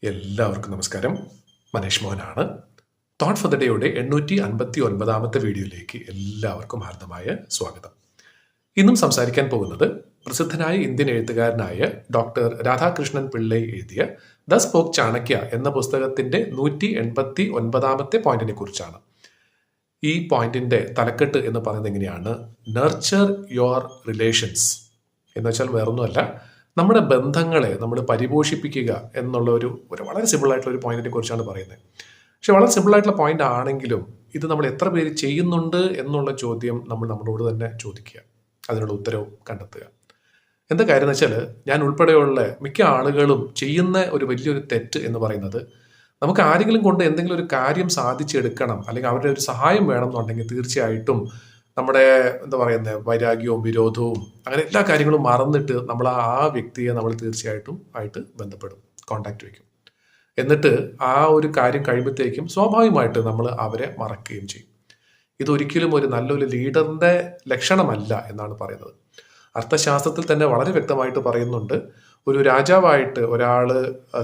എല്ലാവർക്കും നമസ്കാരം. Manish മോഹനാണ്. Thought for the ഡേയുടെ 859 വീഡിയോയിലേക്ക് എല്ലാവർക്കും ഹാർദമായ സ്വാഗതം. ഇന്നും സംസാരിക്കാൻ പോകുന്നത് പ്രസിദ്ധനായ ഇന്ത്യൻ എഴുത്തുകാരനായ ഡോക്ടർ രാധാകൃഷ്ണൻ പിള്ളൈ എഴുതിയ ദ സ്പോക്ക് ചാണക്യ എന്ന പുസ്തകത്തിന്റെ 189 പോയിന്റിനെ കുറിച്ചാണ്. ഈ പോയിന്റിന്റെ തലക്കെട്ട് എന്ന് പറയുന്നത് എങ്ങനെയാണ്? നർച്ചർ യുവർ റിലേഷൻസ് എന്ന് വെച്ചാൽ വേറൊന്നുമല്ല, നമ്മുടെ ബന്ധങ്ങളെ നമ്മൾ പരിപോഷിപ്പിക്കുക എന്നുള്ള ഒരു വളരെ സിമ്പിൾ ആയിട്ടുള്ള ഒരു പോയിന്റിനെ കുറിച്ചാണ് പറയുന്നത്. പക്ഷെ വളരെ സിമ്പിൾ ആയിട്ടുള്ള പോയിന്റ് ആണെങ്കിലും ഇത് നമ്മൾ എത്ര പേര് ചെയ്യുന്നുണ്ട് എന്നുള്ള ചോദ്യം നമ്മൾ നമ്മളോട് തന്നെ ചോദിക്കുക, അതിനുള്ള ഉത്തരവും കണ്ടെത്തുക. എന്താ കാര്യം എന്ന് വെച്ചാൽ, ഞാൻ ഉൾപ്പെടെയുള്ള മിക്ക ആളുകളും ചെയ്യുന്ന ഒരു വലിയൊരു തെറ്റ് എന്ന് പറയുന്നത്, നമുക്ക് ആരെങ്കിലും കൊണ്ട് എന്തെങ്കിലും ഒരു കാര്യം സാധിച്ചെടുക്കണം അല്ലെങ്കിൽ അവരുടെ ഒരു സഹായം വേണം എന്നുണ്ടെങ്കിൽ തീർച്ചയായിട്ടും നമ്മുടെ വൈരാഗ്യവും വിരോധവും അങ്ങനെ എല്ലാ കാര്യങ്ങളും മറന്നിട്ട് നമ്മൾ ആ വ്യക്തിയെ നമ്മൾ തീർച്ചയായിട്ടും ആയിട്ട് ബന്ധപ്പെടും, കോണ്ടാക്ട് വയ്ക്കും. എന്നിട്ട് ആ ഒരു കാര്യം കഴിയുമ്പോഴത്തേക്കും സ്വാഭാവികമായിട്ട് നമ്മൾ അവരെ മറക്കുകയും ചെയ്യും. ഇതൊരിക്കലും ഒരു നല്ലൊരു ലീഡറിന്റെ ലക്ഷണമല്ല എന്നാണ് പറയുന്നത്. അർത്ഥശാസ്ത്രത്തിൽ തന്നെ വളരെ വ്യക്തമായിട്ട് പറയുന്നുണ്ട്, ഒരു രാജാവായിട്ട് ഒരാൾ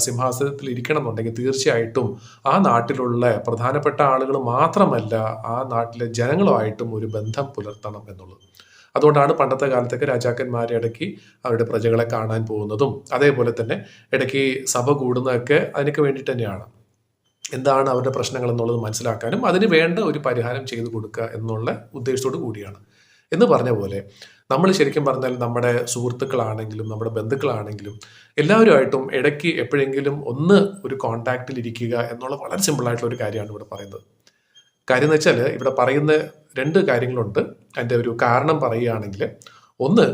സിംഹാസനത്തിൽ ഇരിക്കണം എന്നുണ്ടെങ്കിൽ തീർച്ചയായിട്ടും ആ നാട്ടിലുള്ള പ്രധാനപ്പെട്ട ആളുകൾ മാത്രമല്ല, ആ നാട്ടിലെ ജനങ്ങളുമായിട്ടും ഒരു ബന്ധം പുലർത്തണം എന്നുള്ളത്. അതുകൊണ്ടാണ് പണ്ടത്തെ കാലത്തൊക്കെ രാജാക്കന്മാരെ ഇടയ്ക്ക് അവരുടെ പ്രജകളെ കാണാൻ പോകുന്നതും അതേപോലെ തന്നെ ഇടയ്ക്ക് സഭ കൂടുന്നതൊക്കെ അതിനൊക്കെ വേണ്ടിയിട്ട് തന്നെയാണ്. എന്താണ് അവരുടെ പ്രശ്നങ്ങൾ എന്നുള്ളത് മനസ്സിലാക്കാനും അതിന് വേണ്ട ഒരു പരിഹാരം ചെയ്തു കൊടുക്കുക എന്നുള്ള ഉദ്ദേശത്തോടു കൂടിയാണ്. എന്ന് പറഞ്ഞ പോലെ നമ്മൾ ശരിക്കും പറഞ്ഞാൽ നമ്മുടെ സുഹൃത്തുക്കളാണെങ്കിലും നമ്മുടെ ബന്ധുക്കളാണെങ്കിലും എല്ലാവരുമായിട്ടും ഇടയ്ക്ക് എപ്പോഴെങ്കിലും ഒന്ന് ഒരു കോണ്ടാക്റ്റിൽ ഇരിക്കുക എന്നുള്ള വളരെ സിമ്പിളായിട്ടുള്ള ഒരു കാര്യമാണ് ഇവിടെ പറയുന്നത്. കാര്യം എന്ന് വെച്ചാൽ, ഇവിടെ പറയുന്ന 2 കാര്യങ്ങളുണ്ട്. അതിൻ്റെ ഒരു കാരണം പറയുകയാണെങ്കിൽ, ഒന്ന്,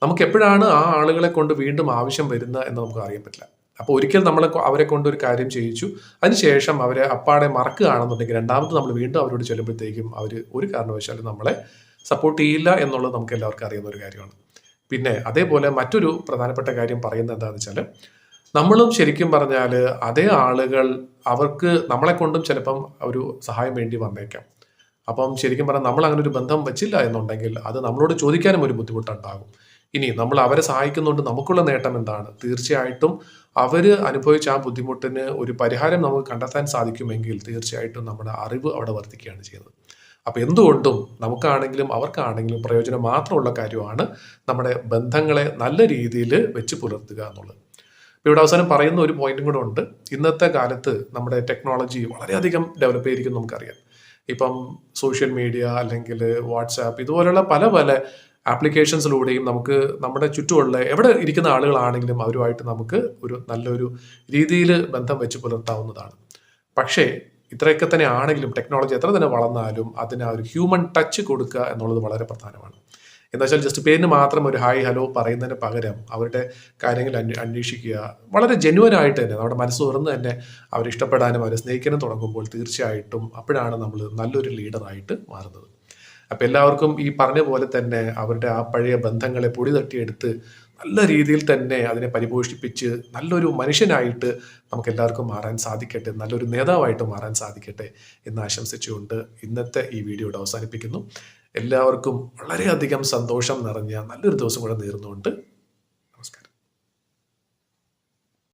നമുക്ക് എപ്പോഴാണ് ആ ആളുകളെ കൊണ്ട് വീണ്ടും ആവശ്യം വരുന്ന എന്ന് നമുക്ക് അറിയാൻ പറ്റില്ല. അപ്പോൾ ഒരിക്കൽ അവരെ കൊണ്ട് ഒരു കാര്യം ചെയ്യിച്ചു, അതിനുശേഷം അവരെ അപ്പാടെ മറക്കുകയാണെന്നുണ്ടെങ്കിൽ രണ്ടാമത് നമ്മൾ വീണ്ടും അവരോട് ചെല്ലുമ്പോഴത്തേക്കും അവർ ഒരു കാരണവശാലും നമ്മളെ സപ്പോർട്ട് ചെയ്യില്ല എന്നുള്ളത് നമുക്ക് എല്ലാവർക്കും അറിയുന്ന ഒരു കാര്യമാണ്. പിന്നെ അതേപോലെ മറ്റൊരു പ്രധാനപ്പെട്ട കാര്യം പറയുന്നത് എന്താണെന്ന് വെച്ചാൽ, നമ്മളും ശരിക്കും പറഞ്ഞാൽ അതേ ആളുകൾ അവർക്ക് നമ്മളെ കൊണ്ടും ചിലപ്പം ഒരു സഹായം വേണ്ടി വന്നേക്കാം. അപ്പം ശരിക്കും പറഞ്ഞാൽ നമ്മൾ അങ്ങനെ ഒരു ബന്ധം വെച്ചില്ല എന്നുണ്ടെങ്കിൽ അത് നമ്മളോട് ചോദിക്കാനും ഒരു ബുദ്ധിമുട്ടുണ്ടാകും. ഇനി നമ്മൾ അവരെ സഹായിക്കുന്നുണ്ട്, നമുക്കുള്ള നേട്ടം എന്താണ്? തീർച്ചയായിട്ടും അവർ അനുഭവിച്ച ആ ബുദ്ധിമുട്ടിന് ഒരു പരിഹാരം നമുക്ക് കണ്ടെത്താൻ സാധിക്കുമെങ്കിൽ തീർച്ചയായിട്ടും നമ്മുടെ അറിവ് അവിടെ വർദ്ധിക്കുകയാണ് ചെയ്യുന്നത്. അപ്പോൾ എന്തുകൊണ്ടും നമുക്കാണെങ്കിലും അവർക്കാണെങ്കിലും പ്രയോജനം മാത്രമുള്ള കാര്യമാണ് നമ്മുടെ ബന്ധങ്ങളെ നല്ല രീതിയിൽ വെച്ച് പുലർത്തുക എന്നുള്ളത്. ഇവിടെ അവസാനം പറയുന്ന ഒരു പോയിന്റും കൂടെ ഉണ്ട്. ഇന്നത്തെ കാലത്ത് നമ്മുടെ ടെക്നോളജി വളരെയധികം ഡെവലപ്പ് ചെയ്തിരിക്കും, നമുക്കറിയാം. ഇപ്പം സോഷ്യൽ മീഡിയ അല്ലെങ്കിൽ വാട്സാപ്പ് ഇതുപോലുള്ള പല പല ആപ്ലിക്കേഷൻസിലൂടെയും നമുക്ക് നമ്മുടെ ചുറ്റുമുള്ള എവിടെ ഇരിക്കുന്ന ആളുകളാണെങ്കിലും അവരുമായിട്ട് നമുക്ക് ഒരു നല്ലൊരു രീതിയിൽ ബന്ധം വെച്ച് പുലർത്താവുന്നതാണ്. പക്ഷേ ഇത്രയൊക്കെ തന്നെ ആണെങ്കിലും ടെക്നോളജി എത്ര തന്നെ വളർന്നാലും അതിന് ആ ഒരു ഹ്യൂമൻ ടച്ച് കൊടുക്കുക എന്നുള്ളത് വളരെ പ്രധാനമാണ്. എന്താ വെച്ചാൽ, ജസ്റ്റ് പേരിന് മാത്രം ഒരു ഹായ് ഹലോ പറയുന്നതിന് പകരം അവരുടെ കാര്യങ്ങൾ അന്വേഷിക്കുക, വളരെ ജെന്യുവൻ ആയിട്ട് തന്നെ നമ്മുടെ മനസ്സ് തുറന്ന് തന്നെ അവരെ ഇഷ്ടപ്പെടാനും അവരെ സ്നേഹിക്കാനും തുടങ്ങുമ്പോൾ തീർച്ചയായിട്ടും അപ്പോഴാണ് നമ്മൾ നല്ലൊരു ലീഡറായിട്ട് മാറുന്നത്. അപ്പം എല്ലാവർക്കും ഈ പറഞ്ഞ പോലെ തന്നെ അവരുടെ ആ പഴയ ബന്ധങ്ങളെ പൊടി തട്ടിയെടുത്ത് നല്ല രീതിയിൽ തന്നെ അതിനെ പരിപോഷിപ്പിച്ച് നല്ലൊരു മനുഷ്യനായിട്ട് നമുക്ക് എല്ലാവർക്കും മാറാൻ സാധിക്കട്ടെ, നല്ലൊരു നേതാവായിട്ട് മാറാൻ സാധിക്കട്ടെ എന്ന് ആശംസിച്ചുകൊണ്ട് ഇന്നത്തെ ഈ വീഡിയോയുടെ അവസാനിപ്പിക്കുന്നു. എല്ലാവർക്കും വളരെയധികം സന്തോഷം നിറഞ്ഞ നല്ലൊരു ദിവസം കൂടെ നേർന്നുകൊണ്ട്